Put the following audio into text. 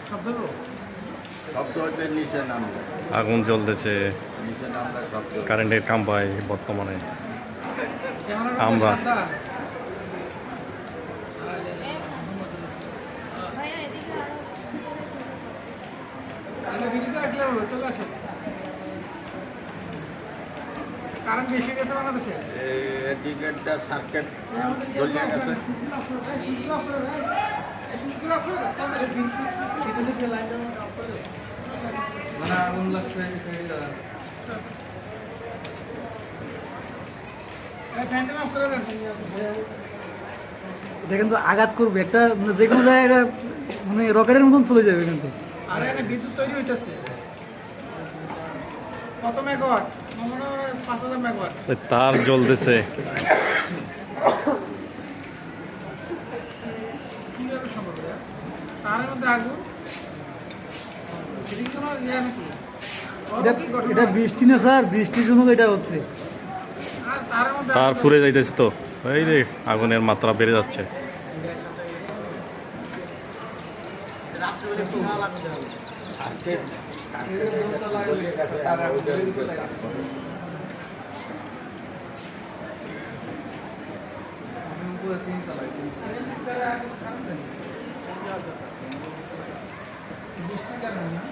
শব্দ হচ্ছে নিচে নামবে, আগুন জ্বলতেছে, নিচে নামলে শব্দ। কারেন্টের খাম্বায় বর্তমানে আমরা কারণ বেশি গেছে বাংলাদেশে এদিকেরটা সার্কিট জ্বলিয়ে গেছে। মানে আগুন লাগছে দেখেন তো আঘাত করবে একটা মানে যে কোনো জায়গায় মানে রকেটের মতন চলে যাবে কিন্তু। আরে এখানে বিদ্যুৎ তৈরি হইতেছে কত মেগাওয়াট? মনে হয় 5000 মেগাওয়াট তার জ্বলতেছে। কিভাবে সম্ভব? তারের মধ্যে আগুন এটা বৃষ্টি না স্যার, বৃষ্টির জন্য এটা হচ্ছে। তার ফুরে যাইতেছে তো, এই রে আগুনের মাত্রা বেড়ে যাচ্ছে। সার্কিট বৃষ্টির কারণে না